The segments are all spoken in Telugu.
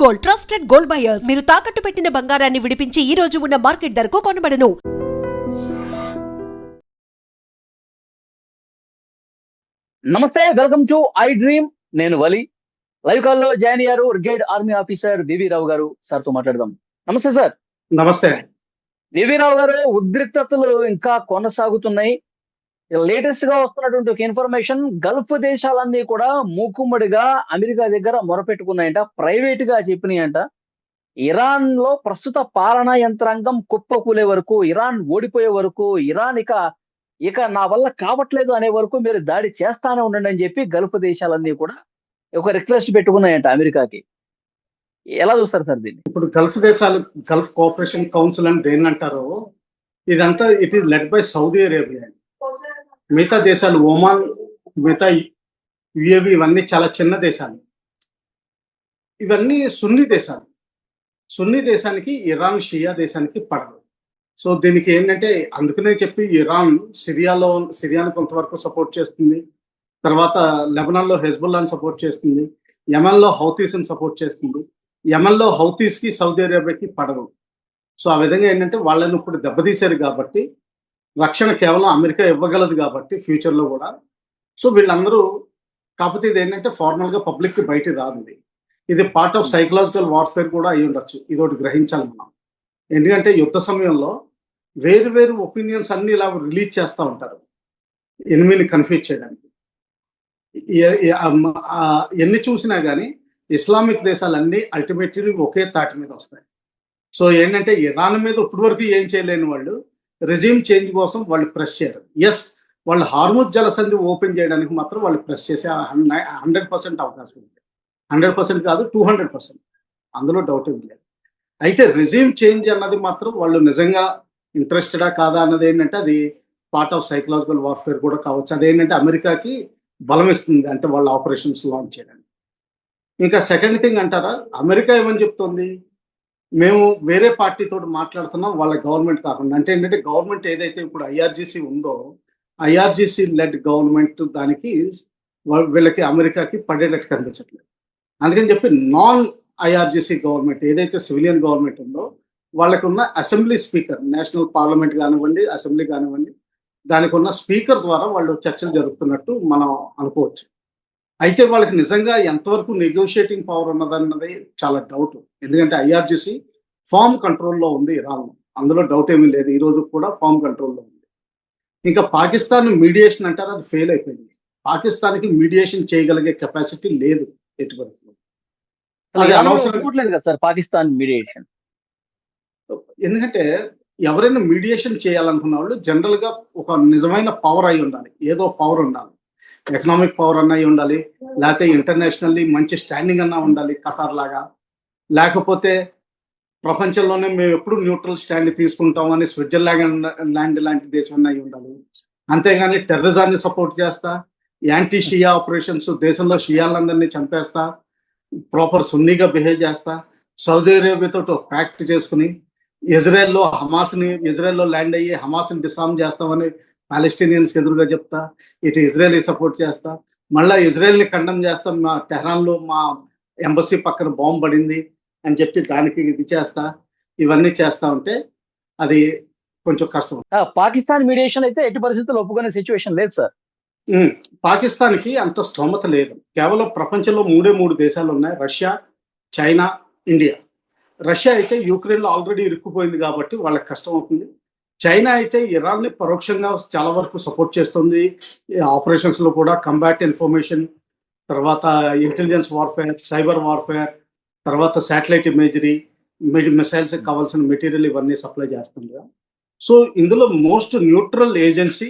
Gold, trusted gold buyers. మీరు తాకట్టు పెట్టిన బంగారాన్ని విడిపించి ఈ రోజు ఉన్న మార్కెట్ ధరకు కొనబడను. నమస్తే, వెల్కమ్ టు ఐ డ్రీమ్. నేను వలి. లైవ్ కాల్ లో జాయిన్ అయ్యారు రిటైర్డ్ ఆర్మీ ఆఫీసర్ బివి రావు గారు. సార్ తో మాట్లాడదాం. నమస్తే సార్. నమస్తే. బివి రావు గారు, ఉద్రిక్తతలు ఇంకా కొనసాగుతున్నాయి. లేటెస్ట్ గా వస్తున్నటువంటి ఒక ఇన్ఫర్మేషన్, గల్ఫ్ దేశాలన్నీ కూడా మూకుమ్మడిగా అమెరికా దగ్గర మొరపెట్టుకున్నాయంట, ప్రైవేట్ గా చెప్పినాయంట. ఇరాన్ లో ప్రస్తుత పాలనా యంత్రాంగం కుప్పకూలే వరకు, ఇరాన్ ఓడిపోయే వరకు, ఇరాన్ ఇక నా వల్ల కావట్లేదు అనే వరకు మీరు దాడి చేస్తానే ఉండండి అని చెప్పి గల్ఫ్ దేశాలన్నీ కూడా ఒక రిక్వెస్ట్ పెట్టుకున్నాయంట అమెరికాకి. ఎలా చూస్తారు సార్ దీన్ని? ఇప్పుడు గల్ఫ్ దేశాలు, గల్ఫ్ కోఆపరేషన్ కౌన్సిల్ అని దేన్ని అంటారో, ఇదంతా it is led by Saudi Arabia. మిగతా దేశాలు, ఒమాన్, మిగతా యుఏవి, ఇవన్నీ చాలా చిన్న దేశాలు. ఇవన్నీ సున్నీ దేశాలు. సున్నీ దేశానికి ఇరాన్, షియా దేశానికి పడదు. సో దీనికి ఏంటంటే, అందుకనే చెప్పి ఇరాన్ సిరియాను కొంతవరకు సపోర్ట్ చేస్తుంది, తర్వాత లెబనాన్లో హెజ్బుల్లాని సపోర్ట్ చేస్తుంది, యమన్లో హౌతీస్ని సపోర్ట్ చేస్తుంది. యమన్లో హౌతీస్కి సౌదీ అరేబియాకి పడదు. సో ఆ విధంగా ఏంటంటే వాళ్ళని ఇప్పుడు దెబ్బతీశారు కాబట్టి, రక్షణ కేవలం అమెరికా ఇవ్వగలదు కాబట్టి ఫ్యూచర్లో కూడా. సో వీళ్ళందరూ, కాకపోతే ఇది ఏంటంటే ఫార్మల్గా పబ్లిక్కి బయటికి రాదు. ఇది పార్ట్ ఆఫ్ సైకలాజికల్ వార్ఫేర్ కూడా అయి ఉండొచ్చు. ఇది ఒకటి గ్రహించాలి మనం. ఎందుకంటే యుద్ధ సమయంలో వేరు వేరు ఒపీనియన్స్ అన్ని ఇలా రిలీజ్ చేస్తూ ఉంటారు, ఎనిమిని కన్ఫ్యూజ్ చేయడానికి. ఎన్ని చూసినా కానీ ఇస్లామిక్ దేశాలన్నీ అల్టిమేట్లీ ఒకే తాటి మీద వస్తాయి. సో ఏంటంటే ఇరాన్ మీద ఇప్పటి వరకు ఏం చేయలేని వాళ్ళు రెజ్యూమ్ చేంజ్ కోసం వాళ్ళు ప్రెస్ చేయరు. ఎస్, వాళ్ళు హార్ముజ్ జలసంధి ఓపెన్ చేయడానికి మాత్రం వాళ్ళు ప్రెస్ చేసే 100% అవకాశం ఉంది. 100% కాదు, 200%. అందులో డౌట్ ఏం లేదు. అయితే రెజ్యూమ్ చేంజ్ అన్నది మాత్రం వాళ్ళు నిజంగా ఇంట్రెస్టెడా కాదా అన్నది ఏంటంటే అది పార్ట్ ఆఫ్ సైకలాజికల్ వార్ఫేర్ కూడా కావచ్చు. అదేంటంటే అమెరికాకి బలం ఇస్తుంది, అంటే వాళ్ళ ఆపరేషన్స్ లాంచ్ చేయడానికి. ఇంకా సెకండ్ థింగ్ అంటారా, అమెరికా ఏమని చెప్తుంది, మేము వేరే పార్టీతో మాట్లాడుతున్నాం, వాళ్ళ గవర్నమెంట్ కాకుండా. అంటే ఏంటంటే గవర్నమెంట్ ఏదైతే ఇప్పుడు ఐఆర్జీసీ ఉందో, ఐఆర్జీసీ లెడ్ గవర్నమెంట్ దానికి వీళ్ళకి అమెరికాకి పడేటట్టు కనిపించట్లేదు. అందుకని చెప్పి నాన్ ఐఆర్జీసీ గవర్నమెంట్ ఏదైతే సివిలియన్ గవర్నమెంట్ ఉందో, వాళ్ళకు ఉన్న అసెంబ్లీ స్పీకర్, నేషనల్ పార్లమెంట్ కానివ్వండి, అసెంబ్లీ కానివ్వండి, దానికి ఉన్న స్పీకర్ ద్వారా వాళ్ళు చర్చలు జరుపుతున్నట్టు మనం అనుకోవచ్చు. అయితే వాళ్ళకి నిజంగా ఎంతవరకు నెగోషియేటింగ్ పవర్ ఉన్నదన్నది చాలా డౌట్. ఎందుకంటే ఐఆర్జీసీ ఫార్మ్ కంట్రోల్లో ఉంది ఇరాన్, అందులో డౌట్ ఏమీ లేదు. ఈ రోజు కూడా ఫార్మ్ కంట్రోల్లో ఉంది. ఇంకా పాకిస్తాన్ మీడియేషన్ అంటారు, అది ఫెయిల్ అయిపోయింది. పాకిస్తాన్కి మీడియేషన్ చేయగలిగే కెపాసిటీ లేదు ఎటువంటి. అది అనవసరం కదా సార్ పాకిస్తాన్ మీడియేషన్. ఎందుకంటే ఎవరైనా మీడియేషన్ చేయాలనుకున్న వాళ్ళు జనరల్గా ఒక నిజమైన పవర్ అయి ఉండాలి, ఏదో పవర్ ఉండాలి. ఎకనామిక్ పవర్ అన్న అయి ఉండాలి, లేకపోతే ఇంటర్నేషనల్లీ మంచి స్టాండింగ్ అన్నా ఉండాలి ఖతార్ లాగా, లేకపోతే ప్రపంచంలోనే మేము ఎప్పుడు న్యూట్రల్ స్టాండ్ తీసుకుంటామని స్విట్జర్లాండ్ లాంటి దేశం అన్న అయి ఉండాలి. అంతేగాని టెర్రరిజాన్ని సపోర్ట్ చేస్తా, యాంటీ షియా ఆపరేషన్స్, దేశంలో షియాలందరినీ చంపేస్తా, ప్రాపర్ సున్నీగా బిహేవ్ చేస్తా, సౌదీ అరేబియాతో ఒక ప్యాక్ట్ చేసుకుని ఇజ్రాయెల్లో ల్యాండ్ అయ్యి హమాస్ని డిసామ్ చేస్తామని పాలెస్టీనియన్స్కి ఎదురుగా చెప్తా, ఇటు ఇజ్రాయెల్ సపోర్ట్ చేస్తా, మళ్ళీ ఇజ్రాయెల్ని ఖండం చేస్తా, మా టెహ్రాన్లో మా ఎంబసీ పక్కన బాంబు పడింది అని చెప్పి దానికి ఇది చేస్తా, ఇవన్నీ చేస్తా ఉంటే అది కొంచెం కష్టం. పాకిస్తాన్ మీడియేషన్ అయితే ఎట్టి పరిస్థితుల్లో ఒప్పుకునే సిచ్యువేషన్ లేదు సార్. పాకిస్తాన్కి అంత స్తోమత లేదు. కేవలం ప్రపంచంలో 3 దేశాలు ఉన్నాయి, రష్యా, చైనా, ఇండియా. రష్యా అయితే యుక్రెయిన్లో ఆల్రెడీ ఇరుక్కుపోయింది కాబట్టి వాళ్ళకి కష్టం అవుతుంది. చైనా అయితే ఇరాన్ని పరోక్షంగా చాలా వరకు సపోర్ట్ చేస్తుంది. ఆపరేషన్స్లో కూడా కంబాట్ ఇన్ఫర్మేషన్, తర్వాత ఇంటెలిజెన్స్ వార్ఫేర్, సైబర్ వార్ఫేర్, తర్వాత శాటిలైట్ ఇమేజరీ, మిసైల్స్కి కావాల్సిన మెటీరియల్ ఇవన్నీ సప్లై చేస్తుంది. సో ఇందులో మోస్ట్ న్యూట్రల్ ఏజెన్సీ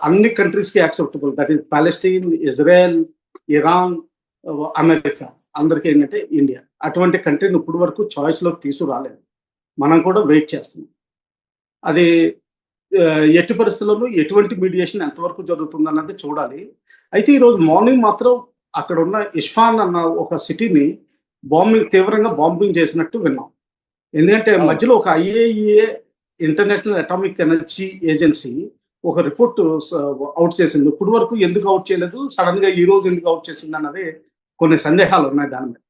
అన్ని కంట్రీస్కి acceptable, that is Palestine, Israel, Iran, America, అందరికీ ఏంటంటే ఇండియా. అటువంటి కంట్రీని ఇప్పుడు వరకు చాయిస్లోకి తీసుకురాలేదు. మనం కూడా వెయిట్ చేస్తున్నాం. అది ఎట్టి పరిస్థితుల్లోనూ ఎటువంటి మీడియేషన్ ఎంతవరకు జరుగుతుంది అన్నది చూడాలి. అయితే ఈరోజు మార్నింగ్ మాత్రం అక్కడ ఉన్న ఇస్ఫాన్ అన్న ఒక సిటీని తీవ్రంగా బాంబింగ్ చేసినట్టు విన్నాం. ఎందుకంటే మధ్యలో ఒక IAEA, international atomic energy agency, ఒక రిపోర్ట్ అవుట్ చేసింది. ఇప్పుడు వరకు ఎందుకు అవుట్ చేయలేదు, సడన్ గా ఈ రోజు ఎందుకు అవుట్ చేసింది అన్నది కొన్ని సందేహాలు ఉన్నాయి దాని మీద.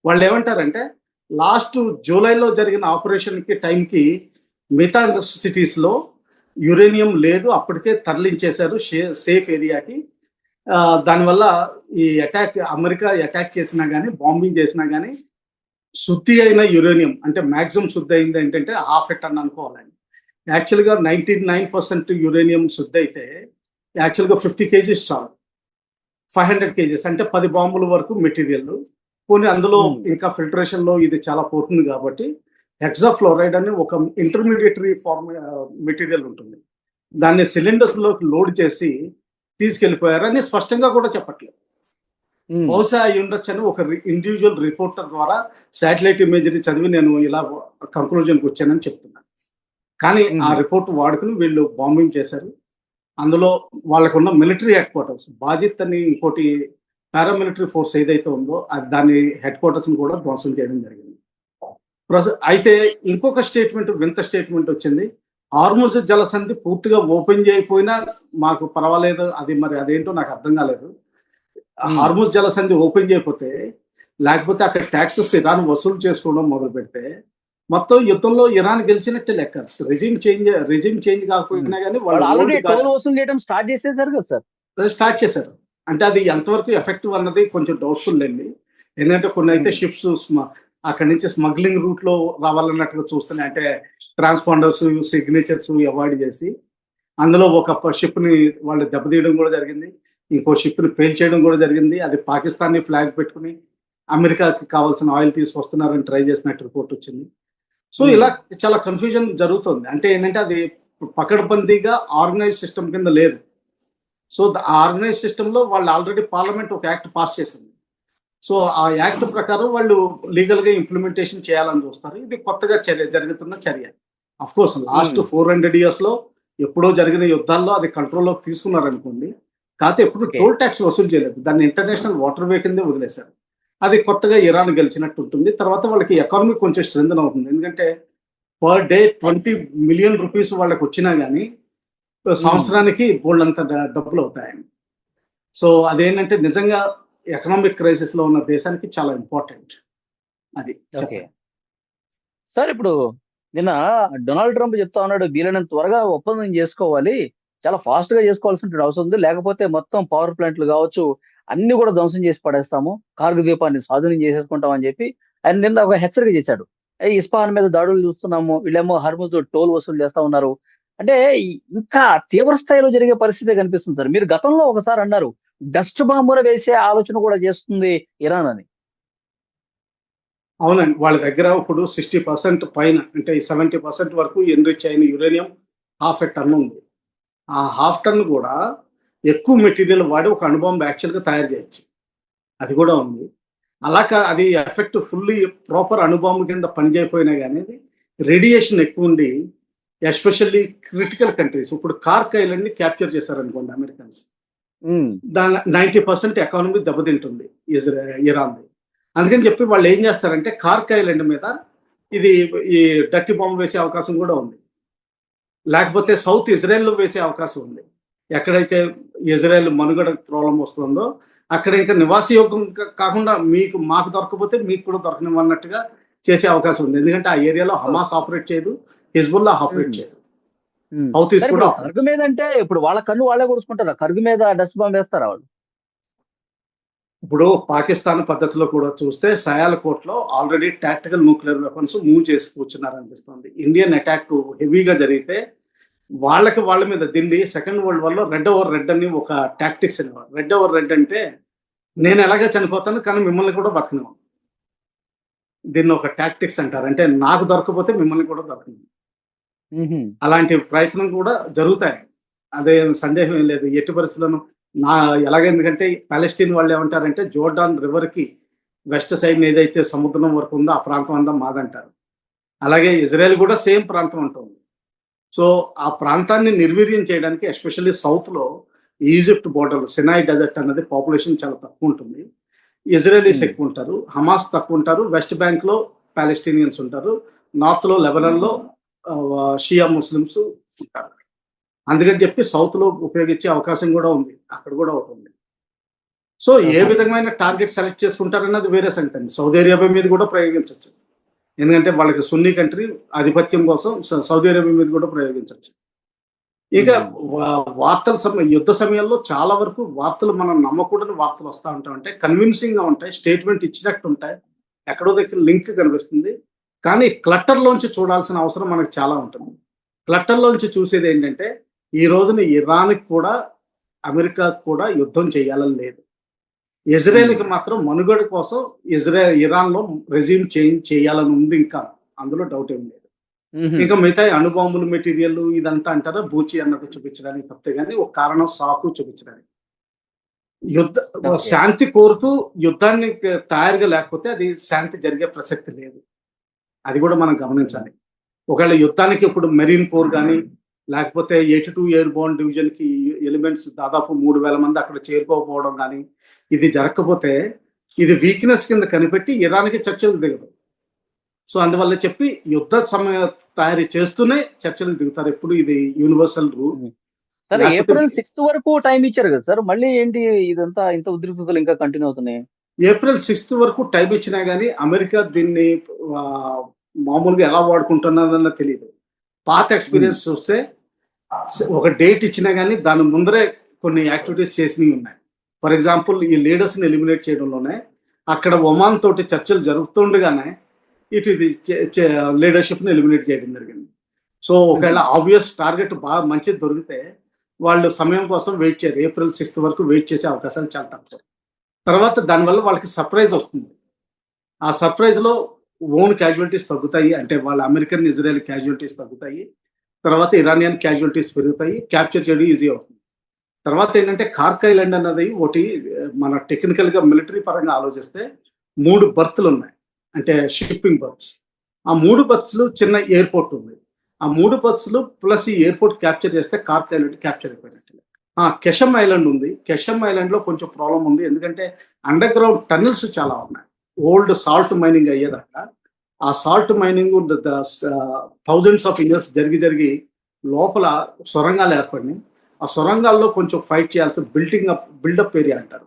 వాళ్ళు ఏమంటారంటే లాస్ట్ జూలైలో జరిగిన ఆపరేషన్కి టైంకి మిగతా సిటీస్లో యురేనియం లేదు, అప్పటికే తరలించేశారు సేఫ్ ఏరియాకి. దానివల్ల ఈ అమెరికా అటాక్ చేసినా కానీ, బాంబింగ్ చేసినా కానీ శుద్ధి అయిన యురేనియం అంటే మ్యాక్సిమం శుద్ధి అయింది ఏంటంటే హాఫ్ ఎట్ అని అనుకోవాలండి. యాక్చువల్గా 99% యురేనియం శుద్ధి అయితే యాక్చువల్గా 50 కేజీస్ చాలు. 500 కేజీస్ అంటే 10 బాంబుల వరకు మెటీరియల్. పోనీ అందులో ఇంకా ఫిల్టరేషన్లో ఇది చాలా పోతుంది కాబట్టి హెక్సాఫ్లోరైడ్ అని ఒక ఇంటర్మీడియటరీ మెటీరియల్ ఉంటుంది. దాన్ని సిలిండర్స్లోకి లోడ్ చేసి తీసుకెళ్లిపోయారని స్పష్టంగా కూడా చెప్పట్లేదు. బహుశా అయి ఉండొచ్చు అని ఒక ఇండివిజువల్ రిపోర్టర్ ద్వారా శాటిలైట్ ఇమేజరీ చదివి నేను ఇలా కంక్లూజన్కి వచ్చానని చెప్తున్నాను. కానీ ఆ రిపోర్ట్ వాడుకుని వీళ్ళు బాంబింగ్ చేశారు. అందులో వాళ్ళకున్న మిలిటరీ హెడ్ క్వార్టర్స్ బాజిత్ అని ఇంకోటి పారామిలిటరీ ఫోర్స్ ఏదైతే ఉందో దాని హెడ్ క్వార్టర్స్ కూడా ధ్వంసం చేయడం జరిగింది. అయితే ఇంకొక స్టేట్మెంట్, వింత స్టేట్మెంట్ వచ్చింది. హార్ముజ్ జలసంధి పూర్తిగా ఓపెన్ చేయకపోయినా మాకు పర్వాలేదు, అది మరి అదేంటో నాకు అర్థం కాలేదు. హార్ముజ్ జలసంధి ఓపెన్ చేయకపోతే, లేకపోతే అక్కడ ట్యాక్సెస్ ఇరాన్ వసూలు చేసుకోవడం మొదలు పెడితే మొత్తం యుద్ధంలో ఇరాన్ గెలిచినట్టే లెక్క. రెజిమ్ చేంజ్ కాకపోయినా కానీ వాళ్ళు వసూలు చేయడం స్టార్ట్ చేసేసారు కదా సార్. స్టార్ట్ చేశారు. అంటే అది ఎంతవరకు ఎఫెక్టివ్ అన్నది కొంచెం డౌట్ఫుల్ అండి. ఎందుకంటే కొన్ని అయితే షిప్స్ అక్కడి నుంచి స్మగ్లింగ్ రూట్ లో రావాలన్నట్టుగా చూస్తున్నాయి. అంటే ట్రాన్స్పాండర్స్, సిగ్నేచర్స్ అవాయిడ్ చేసి అందులో ఒక షిప్ ని వాళ్ళు దెబ్బతీయడం కూడా జరిగింది. ఇంకో షిప్ ని పేల్చేయడం కూడా జరిగింది. అది పాకిస్తాన్ ఫ్లాగ్ పెట్టుకుని అమెరికాకి కావాల్సిన ఆయిల్ తీసుకొస్తున్నారని ట్రై చేసినట్టు రిపోర్ట్ వచ్చింది. సో ఇలా చాలా కన్ఫ్యూజన్ జరుగుతుంది. అంటే ఏంటంటే అది పకడ్బందీగా ఆర్గనైజ్ సిస్టమ్ కింద లేదు. సో ఆ ఆర్గనైజ్ సిస్టంలో వాళ్ళు ఆల్రెడీ పార్లమెంట్ ఒక యాక్ట్ పాస్ చేసింది. సో ఆ యాక్ట్ ప్రకారం వాళ్ళు లీగల్గా ఇంప్లిమెంటేషన్ చేయాలని చూస్తారు. ఇది కొత్తగా జరుగుతున్న చర్య. అఫ్ కోర్స్ లాస్ట్ 400 years లో ఎప్పుడో జరిగిన యుద్ధాల్లో అది కంట్రోల్లోకి తీసుకున్నారనుకోండి. కాకపోతే ఎప్పుడు టోల్ ట్యాక్స్ వసూలు చేయలేదు. దాన్ని ఇంటర్నేషనల్ వాటర్ వే కిందే వదిలేశారు. అది కొత్తగా ఇరాన్ గెలిచినట్టు ఉంటుంది. తర్వాత వాళ్ళకి ఎకానమీ కొంచెం స్ట్రెంథన్ అవుతుంది. ఎందుకంటే పర్ డే 20 million rupees వాళ్ళకి వచ్చినా కానీ సంవత్సరానికి బోల్డంత డబ్బులు అవుతాయండి. సో అదేంటంటే నిజంగా ఎకనామిక్ క్రైసిస్ లో ఉన్న దేశానికి చాలా ఇంపార్టెంట్ అది. సార్ ఇప్పుడు నిన్న డొనాల్డ్ ట్రంప్ చెప్తా ఉన్నాడు, వీలైనంత త్వరగా ఒప్పందం చేసుకోవాలి, చాలా ఫాస్ట్ గా చేసుకోవాల్సిన అవసరం ఉంది, లేకపోతే మొత్తం పవర్ ప్లాంట్లు కావచ్చు అన్ని కూడా ధ్వంసం చేసి పడేస్తాము, కార్గు ద్వీపాన్ని స్వాధీనం చేసేసుకుంటాం అని చెప్పి ఆయన నిన్న ఒక హెచ్చరిక చేశాడు. ఇస్పాన్ మీద దాడులు చూస్తున్నాము, వీళ్ళేమో హర్ముజ్ టోల్ వసూలు చేస్తా ఉన్నారు. అంటే ఇంకా తీవ్ర స్థాయిలో జరిగే పరిస్థితి కనిపిస్తుంది సార్. మీరు గతంలో ఒకసారి అన్నారు డస్ట్ బాంబులు వేసే ఆలోచన కూడా చేస్తుంది ఇరాన్ అని. అవునండి, వాళ్ళ దగ్గర ఇప్పుడు 60% పైన అంటే 70% వరకు ఎన్రిచ్ అయిన యురేనియం హాఫ్ ఎ టన్ ఉంది. ఆ హాఫ్ టన్ కూడా ఎక్కువ మెటీరియల్ వాడి ఒక అణుబాంబు యాక్చువల్గా తయారు చేయొచ్చు, అది కూడా ఉంది. అది ఎఫెక్ట్ ఫుల్లీ ప్రాపర్ అణుబాంబు కింద పనిచేయకపోయినా కానీ రేడియేషన్ ఎక్కువ ఉండి, ఎస్పెషల్లీ క్రిటికల్ కంట్రీస్, ఇప్పుడు కార్క్ ఐలాండ్ ని క్యాప్చర్ చేశారనుకోండి అమెరికన్స్, దాని 90% ఎకానమీ దెబ్బతింటుంది ఇరాన్. అందుకని చెప్పి వాళ్ళు ఏం చేస్తారంటే కార్క్ ఐలాండ్ మీద ఈ డర్టీ బాంబు వేసే అవకాశం కూడా ఉంది. లేకపోతే సౌత్ ఇజ్రాయెల్లో వేసే అవకాశం ఉంది. ఎక్కడైతే ఇజ్రాయెల్ మనుగడ ప్రాబ్లం వస్తుందో అక్కడ ఇంకా నివాసయోగ్యం కాకుండా మాకు దొరకపోతే మీకు కూడా దొరకనివ్వన్నట్టుగా చేసే అవకాశం ఉంది. ఎందుకంటే ఆ ఏరియాలో హమాస్ ఆపరేట్ చేయదు, హిజ్బుల్లా ఆపరేట్ చేయదు. కర్గు మీద అంటే ఇప్పుడు వాళ్ళ కన్ను వాళ్ళే కూర్చుకుంటారా? కర్గు మీద డస్ట్ బాంబ్ వేస్తారా వాళ్ళు? ఇప్పుడు పాకిస్తాన్ పద్ధతిలో కూడా చూస్తే సయాలకోట్లో already tactical nuclear weapons move చేసి కూర్చున్నారనిపిస్తుంది. ఇండియన్ అటాక్ హెవీగా జరిగితే వాళ్ళ మీద ఢిల్లీ సెకండ్ వరల్డ్ వార్లో రెడ్ ఓవర్ రెడ్ అని ఒక టాక్టిక్స్ అనేవారు. రెడ్ ఓవర్ రెడ్ అంటే నేను ఎలాగే చనిపోతాను కానీ మిమ్మల్ని కూడా బతకను, దీన్ని ఒక టాక్టిక్స్ అంటారు. అంటే నాకు దొరకపోతే మిమ్మల్ని కూడా దొరకను. అలాంటి ప్రయత్నం కూడా జరుగుతాయి, అదే సందేహం ఏం లేదు. ఎట్టి పరిస్థితులను ఎందుకంటే పాలెస్టీన్ వాళ్ళు ఏమంటారంటే జోర్డాన్ రివర్ కి వెస్ట్ సైడ్ ఏదైతే సముద్రం వరకు ఉందో ఆ ప్రాంతం అంతా మాదంటారు. అలాగే ఇజ్రాయెల్ కూడా సేమ్ ప్రాంతం ఉంటుంది. సో ఆ ప్రాంతాన్ని నిర్వీర్యం చేయడానికి ఎస్పెషల్లీ సౌత్ లో ఈజిప్ట్ బోర్డర్ సినాయ్ డెజర్ట్ అన్నది పాపులేషన్ చాలా తక్కువ ఉంటుంది. ఇజ్రాయలీస్ ఎక్కువ ఉంటారు, హమాస్ తక్కువ ఉంటారు, వెస్ట్ బ్యాంక్ లో పాలెస్టీనియన్స్ ఉంటారు, నార్త్ లో లెబనాన్ లో షియా ముస్లిమ్స్ ఉంటారు. అందుకని చెప్పి సౌత్ లో ఉపయోగించే అవకాశం కూడా ఉంది, అక్కడ కూడా ఒకటి ఉంది. సో ఏ విధమైన టార్గెట్ సెలెక్ట్ చేసుకుంటారన్నది వేరే సంగతి అండి. సౌదీ అరేబియా మీద కూడా ప్రయోగించవచ్చు, ఎందుకంటే వాళ్ళకి సున్నీ కంట్రీ ఆధిపత్యం కోసం సౌదీ అరేబియా మీద కూడా ప్రయోగించవచ్చు. ఇక యుద్ధ సమయంలో చాలా వరకు వార్తలు మనం నమ్మకూడని వార్తలు వస్తూ ఉంటాయి, అంటే కన్విన్సింగ్ గా ఉంటాయి, స్టేట్మెంట్ ఇచ్చినట్టు ఉంటాయి, ఎక్కడో దగ్గర లింక్ కనిపిస్తుంది. కానీ క్లట్టర్లోంచి చూడాల్సిన అవసరం మనకు చాలా ఉంటుంది. క్లట్టర్లోంచి చూసేది ఏంటంటే ఈ రోజున ఇరాన్కి కూడా అమెరికాకు కూడా యుద్ధం చేయాలని లేదు. ఇజ్రాయెల్కి మాత్రం మనుగడ కోసం ఇరాన్లో రెజ్యూమ్ చేంజ్ చేయాలని ఉంది, ఇంకా అందులో డౌట్ ఏం లేదు. ఇంకా మిగతా అణుబాంబులు మెటీరియల్ ఇదంతా అంటారా బూచి అన్నట్టు చూపించడానికి తప్పితే కానీ ఒక కారణం సాకు చూపించడానికి. శాంతి కోరుతూ యుద్ధాన్ని తయారుగా లేకపోతే అది శాంతి జరిగే ప్రసక్తి లేదు, అది కూడా మనం గమనించాలి. ఒకవేళ యుద్ధానికి ఇప్పుడు మెరీన్ కోర్ కానీ లేకపోతే 82 ఎయిర్ బోర్న్ డివిజన్ కి ఎలిమెంట్స్ దాదాపు 3000 మంది అక్కడ చేరుకోకపోవడం కానీ ఇది జరగకపోతే ఇది వీక్నెస్ కింద కనిపెట్టి ఇరాన్కి చర్చలు దిగదు. సో అందువల్ల చెప్పి యుద్ధ సమయ తయారీ చేస్తూనే చర్చలు దిగుతారు. ఎప్పుడు ఇది universal rule. Sir April 6th వరకు టైం ఇచ్చారు కదా సార్, మళ్ళీ ఏంటి ఇదంతా ఇంత ఉద్రిక్తతలు ఇంకా కంటిన్యూ అవుతున్నాయి? ఏప్రిల్ 6th వరకు టైం ఇచ్చినా కానీ అమెరికా దీన్ని మామూలుగా ఎలా వాడుకుంటున్నదన్న తెలియదు. పాత ఎక్స్పీరియన్స్ చూస్తే ఒక డేట్ ఇచ్చినా కానీ దాని ముందరే కొన్ని యాక్టివిటీస్ చేసినవి ఉన్నాయి. ఫర్ ఎగ్జాంపుల్ ఈ లీడర్స్ని ఎలిమినేట్ చేయడంలోనే అక్కడ ఒమాన్ తోటి చర్చలు జరుగుతుండగానే ఇది లీడర్షిప్ని ఎలిమినేట్ చేయడం జరిగింది. సో ఒకవేళ ఆబ్వియస్ టార్గెట్ బాగా మంచిది దొరికితే వాళ్ళు సమయం కోసం వెయిట్ చేయరు, ఏప్రిల్ 6th వరకు వెయిట్ చేసే అవకాశాలు చాలా తక్కువ. తర్వాత దానివల్ల వాళ్ళకి సర్ప్రైజ్ వస్తుంది. ఆ సర్ప్రైజ్లో ఓన్ క్యాజువాలిటీస్ తగ్గుతాయి, అంటే వాళ్ళ అమెరికన్ ఇజ్రాయెల్ క్యాజువాలిటీస్ తగ్గుతాయి, తర్వాత ఇరానియన్ క్యాజువాలిటీస్ పెరుగుతాయి, క్యాప్చర్ చేయడం ఈజీ అవుతుంది. తర్వాత ఏంటంటే కార్క్ ఐలాండ్ అన్నది ఒకటి మన టెక్నికల్గా మిలిటరీ పరంగా ఆలోచిస్తే 3 బర్త్లు ఉన్నాయి, అంటే షిప్పింగ్ బర్త్స్. ఆ 3 బర్త్స్లు చిన్న ఎయిర్పోర్ట్ ఉంది. ఆ 3 బర్త్స్లు ప్లస్ ఈ ఎయిర్పోర్ట్ క్యాప్చర్ చేస్తే కార్క్ ఐలాండ్ క్యాప్చర్ అయిపోయినట్టు. కెషమ్ ఐలాండ్ ఉంది. కెషమ్ ఐలాండ్ లో కొంచెం ప్రాబ్లం ఉంది, ఎందుకంటే అండర్ గ్రౌండ్ టన్నెల్స్ చాలా ఉన్నాయి. ఓల్డ్ సాల్ట్ మైనింగ్ అయ్యేదాకా ఆ salt mining thousands of years జరిగి లోపల సొరంగాలు ఏర్పడినాయి. ఆ సొరంగాల్లో కొంచెం ఫైట్ చేయాల్సిన బిల్డప్ ఏరియా అంటారు.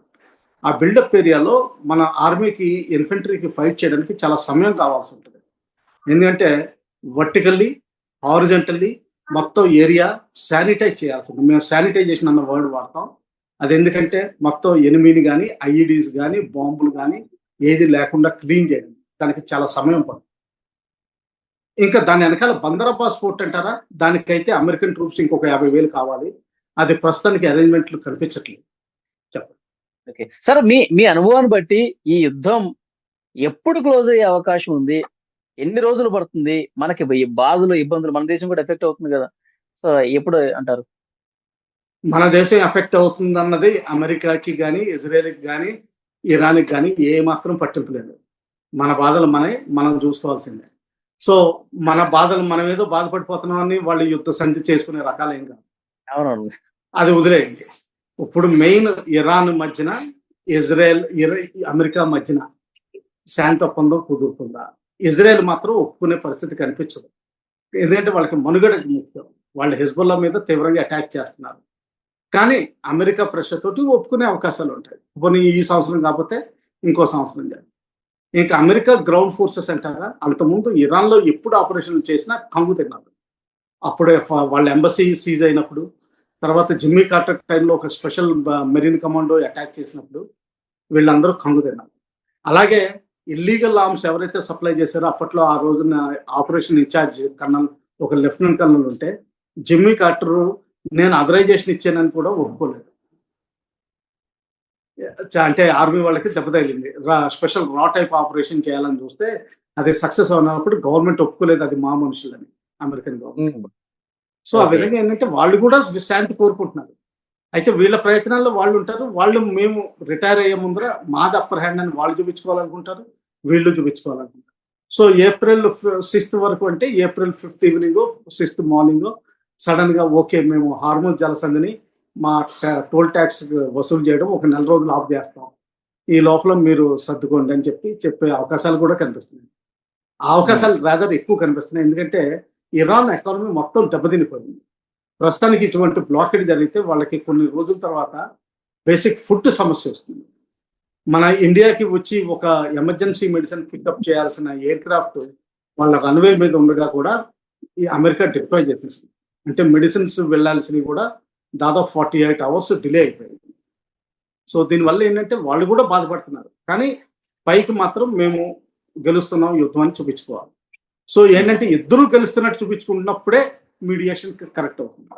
ఆ బిల్డప్ ఏరియాలో మన ఆర్మీకి ఇన్ఫెంట్రీకి ఫైట్ చేయడానికి చాలా సమయం కావాల్సి ఉంటుంది, ఎందుకంటే వర్టికల్లీ హారిజంటల్లీ మొత్తం ఏరియా శానిటైజ్ చేయాల్సి ఉంటుంది. మేము శానిటైజేషన్ అన్న వర్డ్ వాడతాం. అది ఎందుకంటే మొత్తం ఎనిమిని కానీ ఐఈడీస్ కానీ బాంబులు కానీ ఏది లేకుండా క్లీన్ చేయడం, దానికి చాలా సమయం పడుతుంది. ఇంకా దాని వెనకాల బందరాబాద్ పోర్ట్ అంటారా, దానికైతే అమెరికన్ ట్రూప్స్ ఇంకొక 50,000 కావాలి. అది ప్రస్తుతానికి అరేంజ్మెంట్లు కనిపించట్లేదు. చెప్పండి. ఓకే సార్, మీ అనుభవాన్ని బట్టి ఈ యుద్ధం ఎప్పుడు క్లోజ్ అయ్యే అవకాశం ఉంది? ఎన్ని రోజులు పడుతుంది? మనకి బాధలు ఇబ్బందులు, మన దేశం కూడా ఎఫెక్ట్ అవుతుంది కదా, సో ఎప్పుడు అంటారు? మన దేశం ఎఫెక్ట్ అవుతుంది అన్నది అమెరికాకి కానీ ఇజ్రాయెల్కి కానీ ఇరాన్కి కానీ ఏ మాత్రం పట్టింపు లేదు. మన బాధలు మనం చూసుకోవాల్సిందే. సో మన బాధలు మనం ఏదో బాధపడిపోతున్నామని వాళ్ళు యుద్ధ సంధి చేసుకునే రకాలేం కాదు. అవునవును, అది వదిలేయండి. ఇప్పుడు మెయిన్ ఇరాన్ మధ్యన ఇజ్రాయెల్ అమెరికా మధ్యన శాంతి ఒప్పందం కుదురుతుందా? ఇజ్రాయెల్ మాత్రం ఒప్పుకునే పరిస్థితి కనిపించదు, ఎందుకంటే వాళ్ళకి మనుగడ ముఖ్యం. వాళ్ళు హెజ్బుల్లా మీద తీవ్రంగా అటాక్ చేస్తున్నారు. కానీ అమెరికా ప్రెషర్ తోటి ఒప్పుకునే అవకాశాలు ఉంటాయి. పోనీ ఈ సంవత్సరం కాకపోతే ఇంకో సంవత్సరం చేయాలి. ఇంకా అమెరికా గ్రౌండ్ ఫోర్సెస్ అంటారా, అంతకుముందు ఇరాన్లో ఎప్పుడు ఆపరేషన్లు చేసినా కంగు తిన్నారు. అప్పుడే వాళ్ళ ఎంబసీ సీజ్ అయినప్పుడు, తర్వాత జిమ్మీ కార్టర్ టైంలో ఒక స్పెషల్ మెరీన్ కమాండో అటాక్ చేసినప్పుడు వీళ్ళందరూ కంగు తిన్నారు. అలాగే ఇల్లీగల్ ఆర్మ్స్ ఎవరైతే సప్లై చేశారో అప్పట్లో ఆ రోజున ఆపరేషన్ ఇన్ఛార్జ్ కర్నల్ ఒక లెఫ్టినెంట్ కర్నల్ ఉంటే జిమ్మీ కార్టర్ నేను అథరైజేషన్ ఇచ్చానని కూడా ఒప్పుకోలేదు. అంటే ఆర్మీ వాళ్ళకి దెబ్బ తగిలింది. స్పెషల్ రా టైప్ ఆపరేషన్ చేయాలని చూస్తే అది సక్సెస్ అవునప్పుడు గవర్నమెంట్ ఒప్పుకోలేదు, అది మా మనుషులని, అమెరికన్ గవర్నమెంట్. సో ఆ విధంగా ఏంటంటే వాళ్ళు కూడా శాంతి కోరుకుంటున్నారు. అయితే వీళ్ళ ప్రయత్నాల్లో వాళ్ళు ఉంటారు. మేము రిటైర్ అయ్యే ముందర మాది అప్పర్ హ్యాండ్ అని వాళ్ళు చూపించుకోవాలనుకుంటారు, వీళ్ళు చూపించుకోవాలనుకుంటారు. సో ఏప్రిల్ 6th వరకు అంటే April 5th evening 6th morning sudden గా ఓకే మేము హార్మోన్ జలసంధిని మా టోల్ ట్యాక్స్ వసూలు చేయడం ఒక 1 నెల రోజులు ఆఫ్ చేస్తాం, ఈ లోపల మీరు సర్దుకోండి అని చెప్పే అవకాశాలు కూడా కనిపిస్తున్నాయి. ఆ అవకాశాలు రాదర్ ఎక్కువ కనిపిస్తున్నాయి, ఎందుకంటే ఇరాన్ ఎకానమీ మొత్తం దెబ్బతినిపోయింది. ప్రస్తుతానికి ఇటువంటి బ్లాకేడ్ జరిగితే వాళ్ళకి కొన్ని రోజుల తర్వాత బేసిక్ ఫుడ్ సమస్య వస్తుంది. మన ఇండియాకి వచ్చి ఒక ఎమర్జెన్సీ మెడిసిన్ పికప్ చేయాల్సిన ఎయిర్ క్రాఫ్ట్ వాళ్ళ రన్వే మీద ఉండగా కూడా ఈ అమెరికా డిప్లాయ్ చేసేసింది. అంటే మెడిసిన్స్ వెళ్ళాల్సినవి కూడా దాదాపు 48 అవర్స్ డిలే అయిపోయింది. సో దీనివల్ల ఏంటంటే వాళ్ళు కూడా బాధపడుతున్నారు. కానీ పైకి మాత్రం మేము గెలుస్తున్నాం యుద్ధం అని చూపించుకోవాలి. సో ఏంటంటే ఇద్దరు గెలుస్తున్నట్టు చూపించుకున్నప్పుడే మీడియేషన్ కరెక్ట్ అవుతుంది.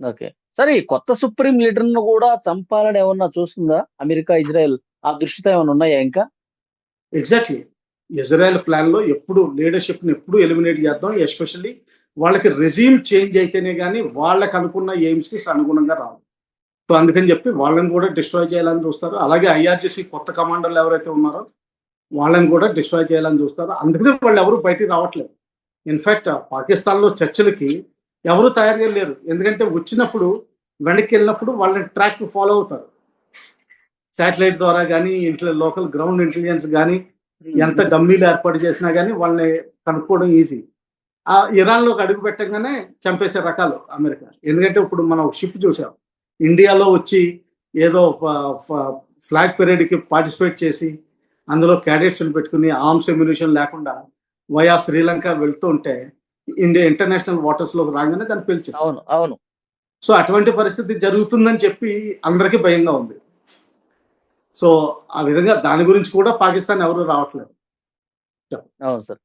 ఓకే. సరే, ఈ కొత్త సుప్రీం లీడర్ ను కూడా చంపాలని ఏమన్నా చూస్తుందా అమెరికా, ఇజ్రాయెల్? ఆ దృష్టితో ఏమైనా ఉన్నాయా ఇంకా? ఎగ్జాక్ట్లీ. ఇజ్రాయెల్ ప్లాన్ లో ఎప్పుడు లీడర్షిప్ ని ఎప్పుడు ఎలిమినేట్ చేద్దాం, ఎస్పెషల్లీ వాళ్ళకి రెజీమ్ చేంజ్ అయితేనే కానీ వాళ్ళకి అనుకున్న ఎయిమ్స్ కి అనుగుణంగా రాదు. సో అందుకని చెప్పి వాళ్ళని కూడా డిస్ట్రాయ్ చేయాలని చూస్తారు. అలాగే ఐఆర్జీసీ కొత్త కమాండర్లు ఎవరైతే ఉన్నారో వాళ్ళని కూడా డిస్ట్రాయ్ చేయాలని చూస్తారు. అందుకనే వాళ్ళు ఎవరు బయటికి రావట్లేదు. ఇన్ఫాక్ట్ పాకిస్తాన్లో చర్చలకి ఎవరు తయారుగా లేరు. ఎందుకంటే వచ్చినప్పుడు వెనక్కి వెళ్ళినప్పుడు వాళ్ళని ట్రాక్ ఫాలో అవుతారు. శాటిలైట్ ద్వారా కానీ ఇంట్లో లోకల్ గ్రౌండ్ ఇంటెలిజెన్స్ కానీ ఎంత డమ్మీలు ఏర్పాటు చేసినా కానీ వాళ్ళని కనుక్కోవడం ఈజీ. ఆ ఇరాన్లోకి అడుగు పెట్టగానే చంపేసే రకాలు అమెరికా. ఎందుకంటే ఇప్పుడు మనం ఒక షిప్ చూసాం ఇండియాలో వచ్చి ఏదో ఫ్లాగ్ పెరేడ్కి పార్టిసిపేట్ చేసి అందులో క్యాడెట్స్ని పెట్టుకుని ఆర్మ్స్ ఎమ్యునిషన్ లేకుండా వయా శ్రీలంక వెళ్తూ ఉంటే ఇండియా ఇంటర్నేషనల్ వాటర్స్లోకి రాగానే దాన్ని పిలిచేసి. అవును, అవును. సో అటువంటి పరిస్థితి జరుగుతుందని చెప్పి అందరికీ భయంగా ఉంది. సో ఆ విధంగా దాని గురించి కూడా పాకిస్తాన్ ఎవరు రావట్లేదు. అవును సార్.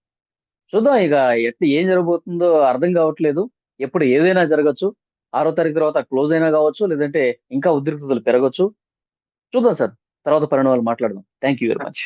చూద్దాం, ఇక ఎట్లా ఏం జరగబోతుందో అర్థం కావట్లేదు. ఎప్పుడు ఏదైనా జరగచ్చు. 6వ తారీఖు తర్వాత క్లోజ్ అయినా కావచ్చు, లేదంటే ఇంకా ఉద్రిక్తతలు పెరగచ్చు. చూద్దాం సార్, తర్వాత పరిణామాలు మాట్లాడదాం. Thank you very much.